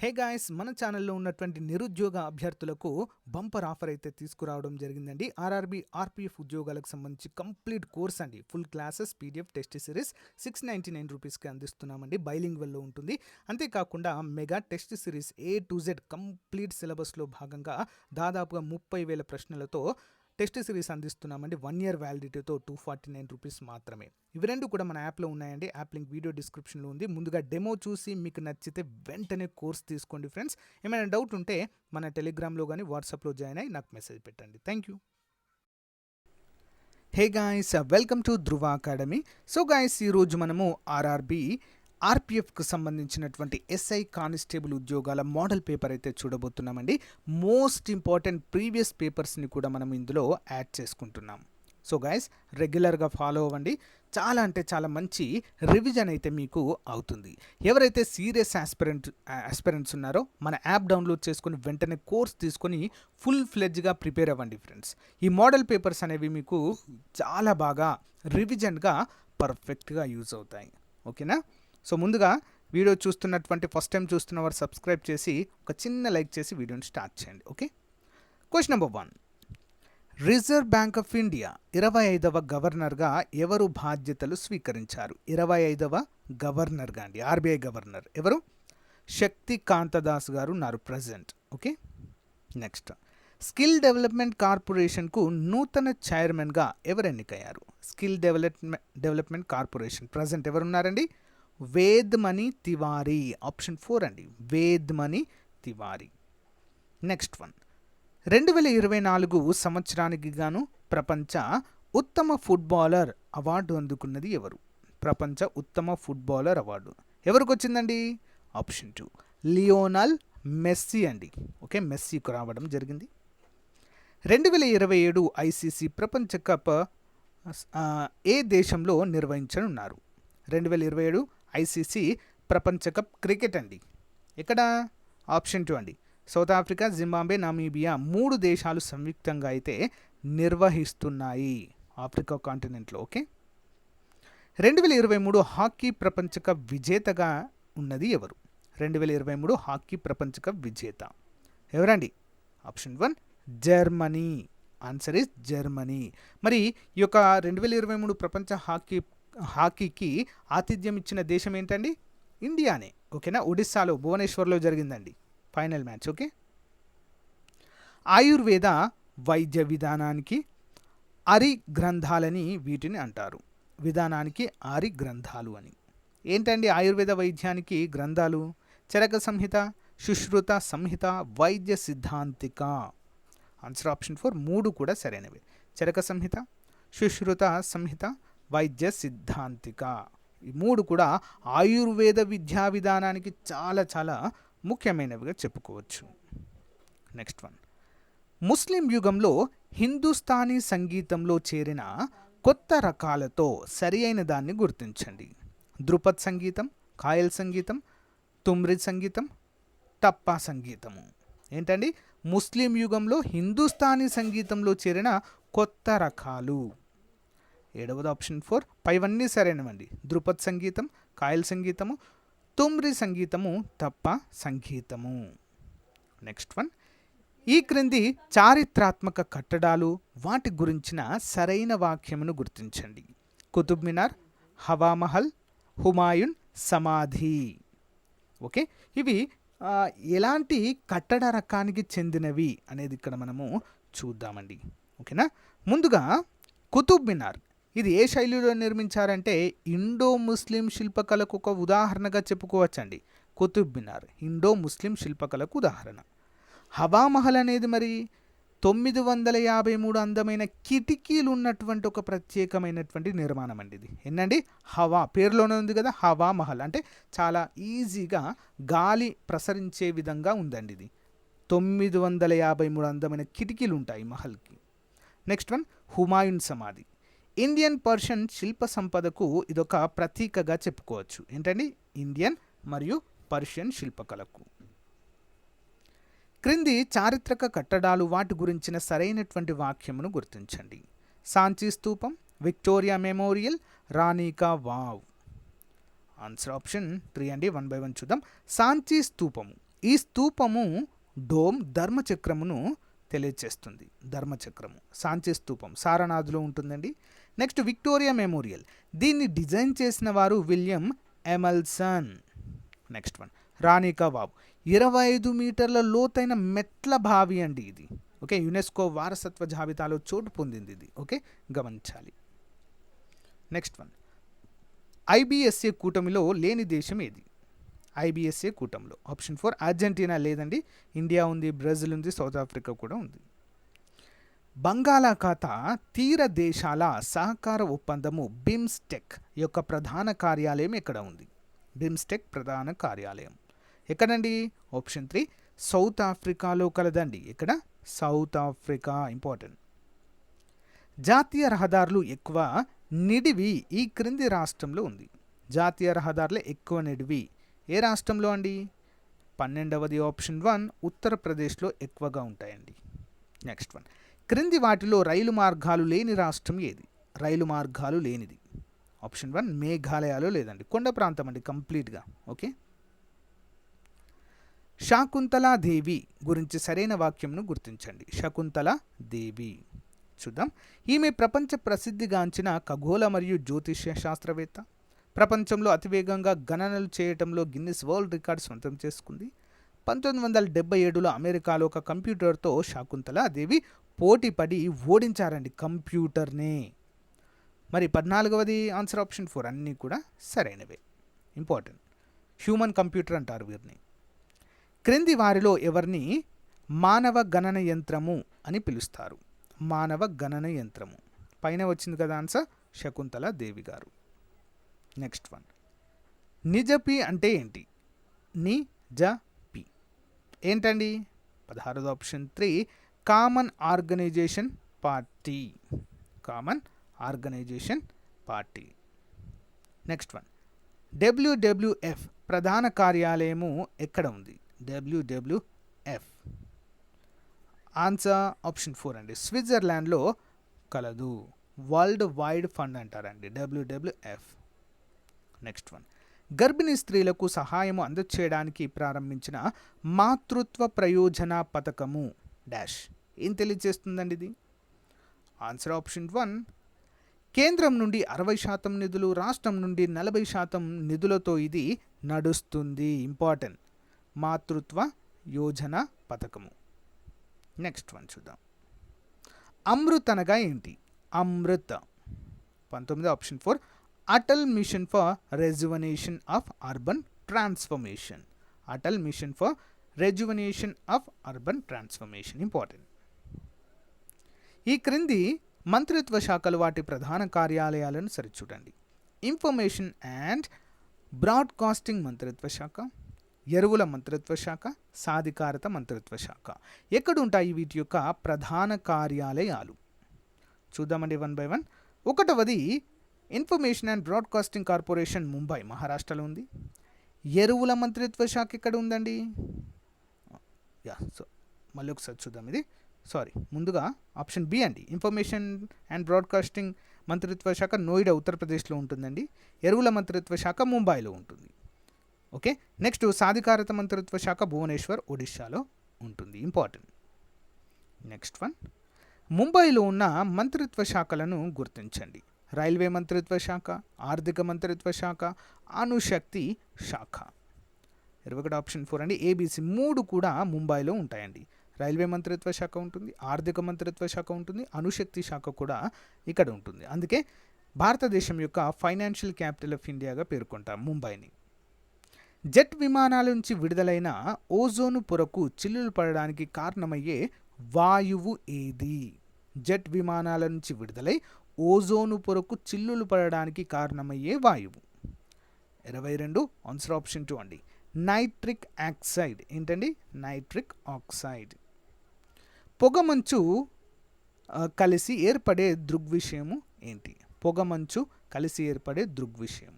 Hey guys, మన ఛానల్లో ఉన్నటువంటి నిరుద్యోగ అభ్యర్థులకు బంపర్ ఆఫర్ అయితే తీసుకురావడం జరిగిందండి. ఆర్ఆర్బీ ఆర్పీఎఫ్ ఉద్యోగాలకు సంబంధించి కంప్లీట్ కోర్స్ అండి. Full classes PDF test series 699 రూపీస్కి అందిస్తున్నామండి. బైలింగ్వల్లో ఉంటుంది. అంతేకాకుండా mega test series A to Z complete సిలబస్లో భాగంగా దాదాపుగా 30,000 ప్రశ్నలతో టెస్ట్ సిరీస్ అందిస్తున్నామండి. 1 year వ్యాలిడిటీతో 249 రూపీస్ మాత్రమే. ఇవి రెండు కూడా మన యాప్లో ఉన్నాయండి. యాప్ లింక్ వీడియో డిస్క్రిప్షన్లో ఉంది. ముందుగా డెమో చూసి మీకు నచ్చితే వెంటనే కోర్స్ తీసుకోండి ఫ్రెండ్స్. ఏమైనా డౌట్ ఉంటే మన టెలిగ్రామ్లో కానీ వాట్సాప్లో జాయిన్ అయ్యి నాకు మెసేజ్ పెట్టండి. Thank you. Hey guys, welcome to Dhruva academy. So guys, ఈరోజు మనము ఆర్పీఎఫ్కు సంబంధించినటువంటి ఎస్ఐ కానిస్టేబుల్ ఉద్యోగాల మోడల్ పేపర్ అయితే చూడబోతున్నామండి. మోస్ట్ ఇంపార్టెంట్ ప్రీవియస్ పేపర్స్ని కూడా మనం ఇందులో యాడ్ చేసుకుంటున్నాం. సో గాయ్స్, రెగ్యులర్గా ఫాలో అవ్వండి. చాలా అంటే చాలా మంచి రివిజన్ అయితే మీకు అవుతుంది. ఎవరైతే సీరియస్ ఆస్పిరెంట్స్ ఉన్నారో మన యాప్ డౌన్లోడ్ చేసుకొని వెంటనే కోర్స్ తీసుకొని ఫుల్ ఫ్లెడ్జ్గా ప్రిపేర్ అవ్వండి ఫ్రెండ్స్. ఈ మోడల్ పేపర్స్ అనేవి మీకు చాలా బాగా రివిజన్గా పర్ఫెక్ట్గా యూజ్ అవుతాయి. ఓకేనా? సో ముందుగా వీడియో చూస్తున్నటువంటి ఫస్ట్ టైం చూస్తున్న వారు సబ్స్క్రైబ్ చేసి ఒక చిన్న లైక్ చేసి వీడియోని స్టార్ట్ చేయండి. Okay. Question number 1. Reserve Bank of India 25వ గవర్నర్గా ఎవరు బాధ్యతలు స్వీకరించారు? 25వ గవర్నర్గా అండి, ఆర్బీఐ గవర్నర్ ఎవరు? శక్తి కాంతదాస్ గారు ఉన్నారు present. Okay. Next, skill development కార్పొరేషన్కు నూతన చైర్మన్గా ఎవరు ఎన్నికయ్యారు? స్కిల్ డెవలప్మెంట్ కార్పొరేషన్ ప్రజెంట్ ఎవరున్నారండి? వేద్మణి తివారీ. ఆప్షన్ 4 అండి, వేద్మణి తివారీ. నెక్స్ట్ వన్, 2024 సంవత్సరానికి గాను ప్రపంచ ఉత్తమ ఫుట్బాలర్ అవార్డు అందుకున్నది ఎవరు? ప్రపంచ ఉత్తమ ఫుట్బాలర్ అవార్డు ఎవరికి వచ్చిందండి? ఆప్షన్ 2, లియోనల్ మెస్సీ అండి. ఓకే, మెస్సీకి రావడం జరిగింది. 2027 ఐసీసీ ప్రపంచ కప్ ఏ దేశంలో నిర్వహించనున్నారు? 2027 ఐసీసీ ప్రపంచ కప్ క్రికెట్ అండి. ఎక్కడ? ఆప్షన్ 2 అండి, సౌత్ ఆఫ్రికా, జింబాబ్వే, నామీబియా 3 దేశాలు సంయుక్తంగా అయితే నిర్వహిస్తున్నాయి ఆఫ్రికా కాంటినెంట్లో. ఓకే. 2023 హాకీ ప్రపంచ కప్ విజేతగా ఉన్నది ఎవరు? 2023 హాకీ ప్రపంచ కప్ విజేత ఎవరండి? Option 1, Germany. Answer is Germany. మరి ఈ యొక్క 2023 ప్రపంచ హాకీకి ఆతిథ్యం ఇచ్చిన దేశం ఏంటండి? ఇండియానే. ఓకేనా? ఒడిస్సాలో భువనేశ్వర్లో జరిగిందండి ఫైనల్ మ్యాచ్. ఓకే. ఆయుర్వేద వైద్య విధానానికి అరి గ్రంథాలని వీటిని అంటారు. విధానానికి ఆరి గ్రంథాలు అని. ఏంటండి ఆయుర్వేద వైద్యానికి గ్రంథాలు? చరక సంహిత, సుశ్రుత సంహిత, వైద్య సిద్ధాంతిక. ఆన్సర్ ఆప్షన్ 4, 3 కూడా సరైనవి. చరక సంహిత, సుశ్రుత సంహిత, వైద్య సిద్ధాంతిక. ఈ 3 కూడా ఆయుర్వేద విద్యా విధానానికి చాలా చాలా ముఖ్యమైనవిగా చెప్పుకోవచ్చు. నెక్స్ట్ వన్, ముస్లిం యుగంలో హిందుస్థానీ సంగీతంలో చేరిన కొత్త రకాలతో సరి అయిన దాన్ని గుర్తించండి. ధ్రుపద్ సంగీతం, ఖాయల్ సంగీతం, తుమ్రిద్ సంగీతం, టప్పా సంగీతము. ఏంటండి? ముస్లిం యుగంలో హిందుస్థానీ సంగీతంలో చేరిన కొత్త రకాలు. 7వ ఆప్షన్ 4, పైవన్నీ సరైనవండి. ధ్రుపద్ సంగీతం, ఖాయల్ సంగీతము, తుమ్రి సంగీతము, టప్పా సంగీతము. నెక్స్ట్ వన్, ఈ క్రింది చారిత్రాత్మక కట్టడాలు వాటి గురించిన సరైన వాక్యమును గుర్తించండి. కుతుబ్ మినార్, హవామహల్, హుమాయూన్ సమాధి. ఓకే, ఇవి ఎలాంటి కట్టడ రకానికి చెందినవి అనేది ఇక్కడ మనము చూద్దామండి. ఓకేనా? ముందుగా కుతుబ్ మినార్, ఇది ఏ శైలిలో నిర్మించారంటే ఇండో ముస్లిం శిల్పకళకు ఒక ఉదాహరణగా చెప్పుకోవచ్చండి. కుతుబ్ మినార్ ఇండో ముస్లిం శిల్పకళకు ఉదాహరణ. హవామహల్ అనేది మరి 953 అందమైన కిటికీలు ఉన్నటువంటి ఒక ప్రత్యేకమైనటువంటి నిర్మాణం అండి. ఇది ఏంటండి? హవా, పేరులోనే ఉంది కదా, హవా మహల్ అంటే చాలా ఈజీగా గాలి ప్రసరించే విధంగా ఉందండి. ఇది 953 అందమైన కిటికీలు ఉంటాయి మహల్కి. నెక్స్ట్ వన్, హుమాయూన్ సమాధి. ఇండియన్ పర్షియన్ శిల్ప సంపదకు ఇదొక ప్రతీకగా చెప్పుకోవచ్చు. ఏంటండి? ఇండియన్ మరియు పర్షియన్ శిల్పకళకు. క్రింది చారిత్రక కట్టడాలు వాటి గురించిన సరైనటువంటి వాక్యమును గుర్తించండి. సాంచీ స్తూపం, Victoria Memorial, Rani ka Vav. Answer option 3 అండి. 1 by 1 చూద్దాం. సాంచీ స్తూపము ఈ స్తూపము డోమ్ ధర్మచక్రమును తెలియచేస్తుంది. ధర్మచక్రము సాంచి స్తూపం సారనాథ్లో ఉంటుందండి. నెక్స్ట్ విక్టోరియా మెమోరియల్, దీన్ని డిజైన్ చేసిన వారు విలియం ఎమల్సన్. నెక్స్ట్ వన్ రాణి కా వావ్, 25 మీటర్ల లోతైన మెట్ల బావి అండి ఇది. ఓకే, యునెస్కో వారసత్వ జాబితాలో చోటు పొందింది ఇది. ఓకే, గమనించాలి. నెక్స్ట్ వన్ ఐబిఎస్ఏ కూటమిలో లేని దేశం ఏది? ఐబిఎస్ఏ కూటమిలో ఆప్షన్ 4 అర్జెంటీనా లేదండి, ఇండియా ఉంది, బ్రెజిల్ ఉంది, సౌత్ ఆఫ్రికా కూడా ఉంది. బంగాళాఖాత తీర దేశాల సహకార ఒప్పందము బిమ్స్టెక్ యొక్క ప్రధాన కార్యాలయం ఎక్కడ ఉంది? బిమ్స్టెక్ ప్రధాన కార్యాలయం ఎక్కడండి? ఆప్షన్ 3 సౌత్ ఆఫ్రికాలో కలదండి. ఇక్కడ సౌత్ ఆఫ్రికా. ఇంపార్టెంట్. జాతీయ రహదారులు ఎక్కువ నిడివి ఈ క్రింది రాష్ట్రంలో ఉంది. జాతీయ రహదారులు ఎక్కువ నిడివి ఏ రాష్ట్రంలో అండి? 12వది ఆప్షన్ 1 ఉత్తరప్రదేశ్లో ఎక్కువగా ఉంటాయండి. నెక్స్ట్ వన్ క్రింది వాటిలో రైలు మార్గాలు లేని రాష్ట్రం ఏది? రైలు మార్గాలు లేనిది ఆప్షన్ 1 మేఘాలయలో లేదండి, కొండ ప్రాంతం అండి కంప్లీట్గా. ఓకే, శకుంతలాదేవి గురించి సరైన వాక్యంను గుర్తించండి. శకుంతలాదేవి చూద్దాం. ఈమె ప్రపంచ ప్రసిద్ధిగాంచిన ఖగోళ మరియు జ్యోతిష్య శాస్త్రవేత్త. ప్రపంచంలో అతివేగంగా గణనలు చేయటంలో గిన్నిస్ వరల్డ్ రికార్డ్ సొంతం చేసుకుంది. 1977లో అమెరికాలో ఒక కంప్యూటర్తో శకుంతలాదేవి పోటీపడి ఓడించారండి కంప్యూటర్నే. మరి 14వది ఆన్సర్ ఆప్షన్ 4 అన్నీ కూడా సరైనవే. ఇంపార్టెంట్. హ్యూమన్ కంప్యూటర్ అంటారు వీరిని. క్రింది వారిలో ఎవరిని మానవ గణన యంత్రము అని పిలుస్తారు? మానవ గణన యంత్రము పైన వచ్చింది కదా ఆన్సర్, శకుంతలాదేవి గారు. నెక్స్ట్ వన్ నిజపి అంటే ఏంటి? నిజపి ఏంటండి? 16వ option 3 common organisation party. Common organisation party. Next one WWF ప్రధాన కార్యాలయము ఎక్కడ ఉంది? డబ్ల్యూడబ్ల్యూఎఫ్ ఆన్సర్ ఆప్షన్ 4 అండి, స్విట్జర్లాండ్లో కలదు. వరల్డ్ వైడ్ ఫండ్ అంటారండి డబ్ల్యూడబ్ల్యూఎఫ్. నెక్స్ట్ వన్ గర్భిణీ స్త్రీలకు సహాయము అందచేయడానికి ప్రారంభించిన మాతృత్వ ప్రయోజన పథకము డాష్ ఏం తెలియజేస్తుందండి ఇది? ఆన్సర్ ఆప్షన్ 1 కేంద్రం నుండి 60% నిధులు, రాష్ట్రం నుండి 40% నిధులతో ఇది నడుస్తుంది. ఇంపార్టెంట్. మాతృత్వ యోజన పథకము. నెక్స్ట్ వన్ చూద్దాం. అమృత్ అనగా ఏంటి? Amrit 19 option 4 Atal mission for rejuvenation of urban transformation. Atal mission for rejuvenation of urban transformation. Important. ఈ క్రింది మంత్రిత్వ శాఖలు వాటి ప్రధాన కార్యాలయాలను సరిచూడండి. ఇన్ఫర్మేషన్ అండ్ బ్రాడ్కాస్టింగ్ మంత్రిత్వ శాఖ, ఎరువుల మంత్రిత్వ శాఖ, సాధికారత మంత్రిత్వ శాఖ. ఎక్కడుంటాయి వీటి యొక్క ప్రధాన కార్యాలయాలు? చూద్దామండి వన్ బై వన్. 1వది information and broadcasting corporation Mumbai మహారాష్ట్రలో ఉంది. ఎరువుల మంత్రిత్వ శాఖ ఎక్కడ ఉందండి? సో మళ్ళీ ఒకసారి చూద్దాం. ఇది ముందుగా ఆప్షన్ బి అండి, ఇన్ఫర్మేషన్ అండ్ బ్రాడ్కాస్టింగ్ మంత్రిత్వ శాఖ నోయిడా ఉత్తరప్రదేశ్లో ఉంటుందండి. ఎరువుల మంత్రిత్వ శాఖ ముంబైలో ఉంటుంది. ఓకే, నెక్స్ట్ సాధికారత మంత్రిత్వ శాఖ భువనేశ్వర్ ఒడిశాలో ఉంటుంది. ఇంపార్టెంట్. నెక్స్ట్ వన్ ముంబైలో ఉన్న మంత్రిత్వ శాఖలను గుర్తించండి. రైల్వే మంత్రిత్వ శాఖ, ఆర్థిక మంత్రిత్వ శాఖ, అణుశక్తి శాఖ. 21 ఆప్షన్ 4 అండి, ఏబీసీ 3 కూడా ముంబైలో ఉంటాయండి. రైల్వే మంత్రిత్వ శాఖ ఉంటుంది, ఆర్థిక మంత్రిత్వ శాఖ ఉంటుంది, అణుశక్తి శాఖ కూడా ఇక్కడ ఉంటుంది. అందుకే భారతదేశం యొక్క ఫైనాన్షియల్ క్యాపిటల్ ఆఫ్ ఇండియాగా పేర్కొంటాం ముంబైని. జెట్ విమానాల నుంచి విడుదలైన ఓజోను పొరకు చిల్లులు పడడానికి కారణమయ్యే వాయువు ఏది? జెట్ విమానాల నుంచి విడుదలై ఓజోను పొరకు చిల్లులు పడడానికి కారణమయ్యే వాయువు. 22 ఆన్సర్ ఆప్షన్ 2 అండి, నైట్రిక్ ఆక్సైడ్. ఏంటండి? Nitric oxide. పొగమంచు కలిసి ఏర్పడే దృగ్విషయము ఏంటి? పొగమంచు కలిసి ఏర్పడే దృగ్విషయం.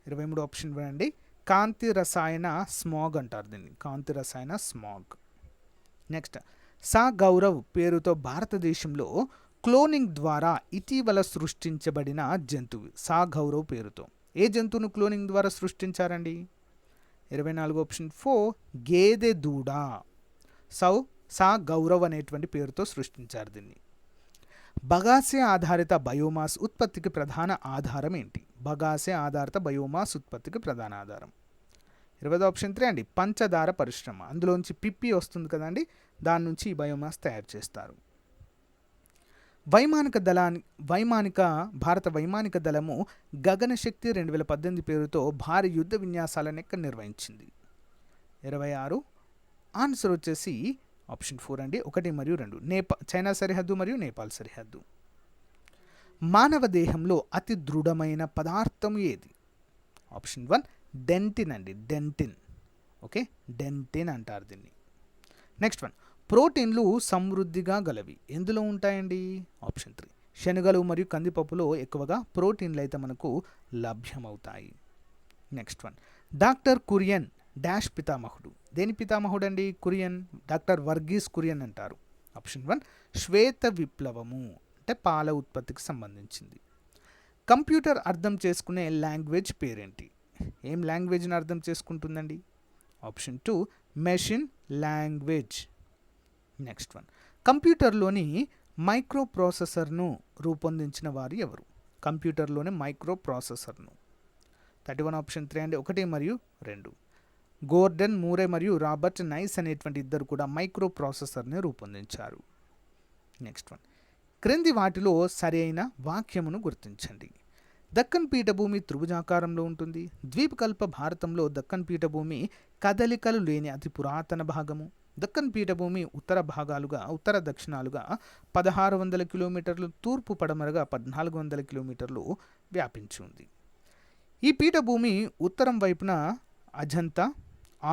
23 ఆప్షన్ 1 అండి, కాంతి రసాయన స్మాగ్ అంటారు దీన్ని, కాంతి రసాయన స్మాగ్. నెక్స్ట్ సా గౌరవ్ పేరుతో భారతదేశంలో క్లోనింగ్ ద్వారా ఇటీవల సృష్టించబడిన జంతువు. సా గౌరవ్ పేరుతో ఏ జంతువును క్లోనింగ్ ద్వారా సృష్టించారండి? 24 ఆప్షన్ 4 గేదె దూడ. సా గౌరవ్ అనేటువంటి పేరుతో సృష్టించారు దీన్ని. బగాసే ఆధారిత బయోమాస్ ఉత్పత్తికి ప్రధాన ఆధారం ఏంటి? బగాసే ఆధారిత బయోమాస్ ఉత్పత్తికి ప్రధాన ఆధారం 20 ఆప్షన్ 3 అండి పంచదార పరిశ్రమ. అందులోంచి పిప్పి వస్తుంది కదండి, దాని నుంచి ఈ బయోమాస్ తయారు చేస్తారు. భారత వైమానిక దళము గగనశక్తి 2018 పేరుతో భారీ యుద్ధ విన్యాసాలను ఎక్కడ నిర్వహించింది? 26 ఆన్సర్ వచ్చేసి ఆప్షన్ 4 అండి 1 మరియు 2 చైనా సరిహద్దు మరియు నేపాల్ సరిహద్దు. మానవ దేహంలో అతి దృఢమైన పదార్థం ఏది? ఆప్షన్ 1 డెంటిన్ అండి, డెంటిన్. ఓకే, డెంటిన్ అంటారు దీన్ని. నెక్స్ట్ వన్, ప్రోటీన్లు సమృద్ధిగా గలవి ఎందులో ఉంటాయండి? ఆప్షన్ 3 శనగలు మరియు కందిపప్పులో ఎక్కువగా ప్రోటీన్లు అయితే మనకు లభ్యమవుతాయి. Next one, doctor Kurien dash పితామహుడు. దేని పితామహుడు అండి? కురియన్, డాక్టర్ వర్గీస్ కురియన్ అంటారు. ఆప్షన్ 1 శ్వేత విప్లవము అంటే పాల ఉత్పత్తికి సంబంధించింది. కంప్యూటర్ అర్థం చేసుకునే లాంగ్వేజ్ పేరేంటి? ఏం లాంగ్వేజ్ని అర్థం చేసుకుంటుందండి? Option 2 machine language. Next one, కంప్యూటర్లోని మైక్రో ప్రాసెసర్ను రూపొందించిన వారు ఎవరు? కంప్యూటర్లోని మైక్రో ప్రాసెసర్ను 31 ఆప్షన్ 3 అండి 1 మరియు 2 గోర్డన్ మూరే మరియు రాబర్ట్ నైస్ అనేటువంటి ఇద్దరు కూడా మైక్రో ప్రాసెసర్ని రూపొందించారు. నెక్స్ట్ వన్, క్రింది వాటిలో సరైన వాక్యమును గుర్తించండి. దక్కన్ పీఠభూమి త్రిభుజాకారంలో ఉంటుంది. ద్వీపకల్ప భారతంలో దక్కన్ పీఠభూమి కదలికలు లేని అతి పురాతన భాగము. దక్కన్ పీఠభూమి ఉత్తర దక్షిణాలుగా 1600 కిలోమీటర్లు, తూర్పు పడమరగా 1400 కిలోమీటర్లు వ్యాపించి ఉంది. ఈ పీఠభూమి ఉత్తరం వైపున అజంతా,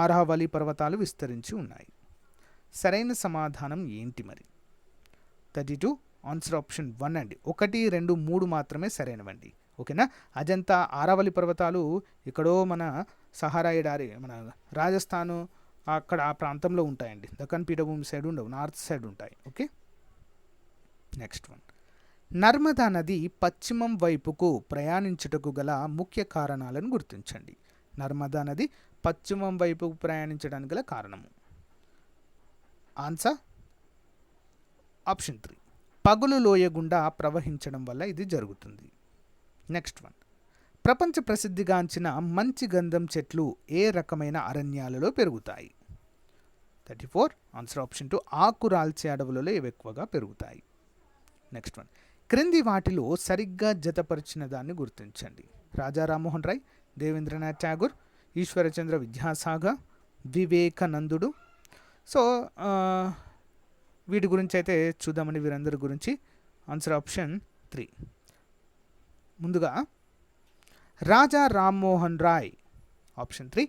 ఆరావళి పర్వతాలు విస్తరించి ఉన్నాయి. సరైన సమాధానం ఏంటి మరి? 32 ఆన్సర్ ఆప్షన్ 1 అండి 1, 2, 3 మాత్రమే సరైనవండి. ఓకేనా, అజంతా, ఆరావళి పర్వతాలు ఎక్కడో మన సహారా ఎడారి, మన రాజస్థాను అక్కడ ఆ ప్రాంతంలో ఉంటాయండి. దక్కన్ పీఠభూమి సైడ్ ఉండవు, నార్త్ సైడ్ ఉంటాయి. ఓకే, నెక్స్ట్ వన్, నర్మదా నది పశ్చిమం వైపుకు ప్రయాణించుటకు గల ముఖ్య కారణాలను గుర్తించండి. నర్మదా నది పశ్చిమం వైపుకు ప్రయాణించడానికి గల కారణము. ఆన్సర్ ఆప్షన్ 3 పగులు లోయ గుండా ప్రవహించడం వల్ల ఇది జరుగుతుంది. నెక్స్ట్ వన్, ప్రపంచ ప్రసిద్ధిగాంచిన మంచి గంధం చెట్లు ఏ రకమైన అరణ్యాలలో పెరుగుతాయి? 34 ఆన్సర్ ఆప్షన్ 2 ఆకురాల్చే అడవులలో ఇవి ఎక్కువగా పెరుగుతాయి. నెక్స్ట్ వన్, క్రింది వాటిలో సరిగ్గా జతపరిచిన దాన్ని గుర్తించండి. రాజా రామ్మోహన్ రాయ్, దేవేంద్రనాథ్ ఠాగూర్, ఈశ్వరచంద్ర విద్యాసాగర్, వివేకానందుడు. సో వీటి గురించి అయితే చూద్దామండి, వీరందరి గురించి. Answer option 3. ముందుగా Raja Rammohan Roy option 3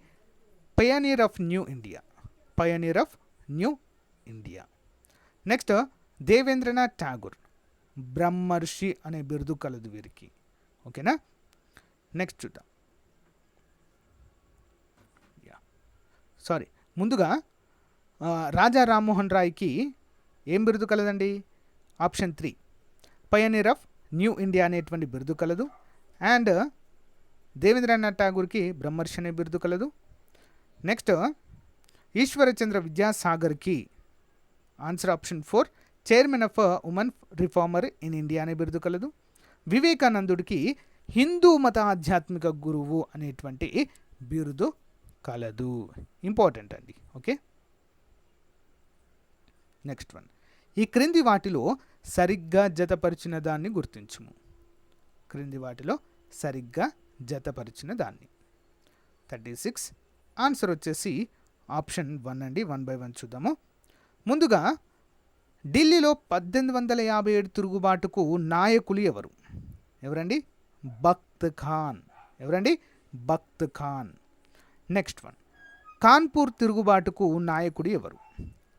pioneer of new India, pioneer of new India. Next Debendranath Tagore బ్రహ్మర్షి అనే బిరుదు కలదు వీరికి. ఓకేనా, నెక్స్ట్ చూద్దాం. ముందుగా రాజా రామ్మోహన్ రాయ్కి ఏం బిరుదు కలదండి? Option 3 pioneer of new India అనేటువంటి బిరుదు కలదు. అండ్ దేవేంద్రనాథ్ ఠాగూర్కి బ్రహ్మర్షి అనే బిరుదు కలదు. నెక్స్ట్ ఈశ్వరచంద్ర విద్యాసాగర్కి answer option 4 chairman of women reformer in India అనే బిరుదు కలదు. వివేకానందుడికి హిందూ మత ఆధ్యాత్మిక గురువు అనేటువంటి బిరుదు కలదు. ఇంపార్టెంట్ అండి. ఓకే, నెక్స్ట్ వన్, ఈ క్రింది వాటిలో సరిగ్గా జతపరిచిన దాన్ని గుర్తించుము. క్రింది వాటిలో సరిగ్గా జతపరిచిన దాన్ని. 36 ఆన్సర్ వచ్చేసి ఆప్షన్ 1 అండి. 1 by 1 చూద్దాము. ముందుగా ఢిల్లీలో 1857 తిరుగుబాటుకు నాయకులు ఎవరండి? బఖ్త్ ఖాన్. ఎవరండి? బఖ్త్ ఖాన్. నెక్స్ట్ వన్, కాన్పూర్ తిరుగుబాటుకు నాయకుడు ఎవరు?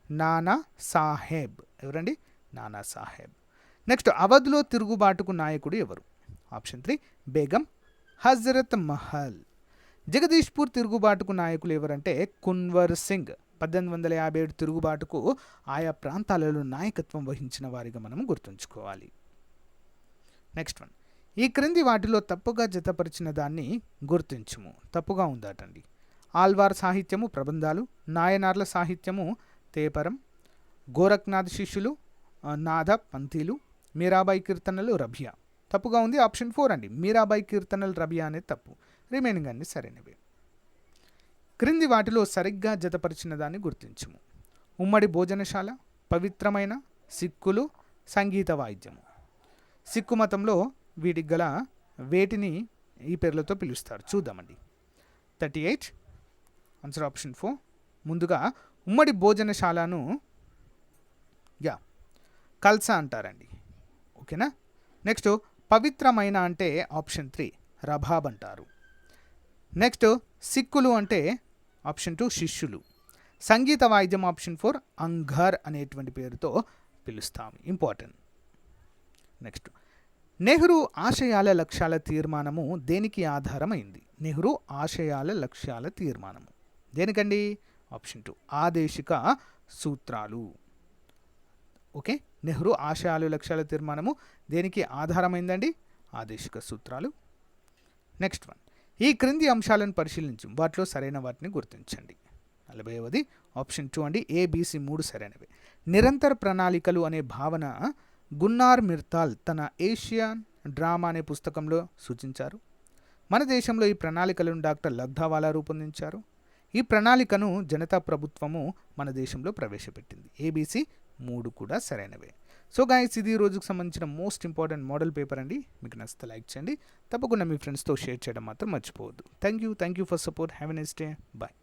నానా సాహెబ్. ఎవరండి? నానా సాహెబ్. నెక్స్ట్ అవధ్లో తిరుగుబాటుకు నాయకుడు ఎవరు? ఆప్షన్ 3 బేగం హజరత్ మహల్. జగదీష్పూర్ తిరుగుబాటుకు నాయకులు ఎవరంటే కున్వర్ సింగ్. 1857 తిరుగుబాటుకు ఆయా ప్రాంతాలలో నాయకత్వం వహించిన వారిగా మనం గుర్తుంచుకోవాలి. నెక్స్ట్ వన్, ఈ క్రింది వాటిలో తప్పుగా జతపరిచిన దాన్ని గుర్తించుము. తప్పుగా ఉందటండి. ఆల్వార్ సాహిత్యము ప్రబంధాలు, నాయనార్ల సాహిత్యము తేపరం, గోరఖ్నాథ్ శిష్యులు నాద పంథీలు, మీరాబాయి కీర్తనలు రబియా. తప్పుగా ఉంది ఆప్షన్ 4 అండి. మీరాబాయి కీర్తనలు రబియా అనేది తప్పు. రిమైనింగ్ అన్ని సరైనవి. క్రింది వాటిలో సరిగ్గా జతపరిచిన దాన్ని గుర్తించుము. ఉమ్మడి భోజనశాల, పవిత్రమైన, సిక్కులు, సంగీత వాయిద్యము. సిక్కు మతంలో వీటికి గల వేటిని ఈ పేర్లతో పిలుస్తారు చూద్దామండి. 38 ఆన్సర్ ఆప్షన్ 4. ముందుగా ఉమ్మడి భోజనశాలను కల్సా అంటారండి. ఓకేనా. నెక్స్ట్ పవిత్రమైన అంటే ఆప్షన్ 3 రబాబ్ అంటారు. నెక్స్ట్ సిక్కులు అంటే ఆప్షన్ 2 శిష్యులు. సంగీత వాయిద్యం ఆప్షన్ 4 అంఘర్ అనేటువంటి పేరుతో పిలుస్తాము. ఇంపార్టెంట్. నెక్స్ట్ నెహ్రూ ఆశయాల లక్ష్యాల తీర్మానము దేనికి ఆధారమైంది? నెహ్రూ ఆశయాల లక్ష్యాల తీర్మానము దేనికండి? ఆప్షన్ 2 ఆదేశిక సూత్రాలు. ఓకే, నెహ్రూ ఆశయాలు లక్ష్యాల తీర్మానము దేనికి ఆధారమైందండి? ఆదేశిక సూత్రాలు. నెక్స్ట్ వన్, ఈ క్రింది అంశాలను పరిశీలించి వాటిలో సరైన వాటిని గుర్తించండి. 40వది ఆప్షన్ 2 అండి. ABC 3 సరైనవి. నిరంతర ప్రణాళికలు అనే భావన గున్నార్ మిర్తాల్ తన ఏషియన్ డ్రామా అనే పుస్తకంలో సూచించారు. మన దేశంలో ఈ ప్రణాళికలను డాక్టర్ లగ్ధావాలా రూపొందించారు. ఈ ప్రణాళికను జనతా ప్రభుత్వము మన దేశంలో ప్రవేశపెట్టింది. ABC 3 కూడా సరైనవే. సో గైస్, ఇది రోజుకు సంబంధించిన మోస్ట్ ఇంపార్టెంట్ మోడల్ పేపర్ అండి. మీకు నచ్చితే లైక్ చేయండి, తప్పకుండా మీ ఫ్రెండ్స్తో షేర్ చేయడం మాత్రం మర్చిపోవద్దు. Thank you for support. Have a nice day. Bye.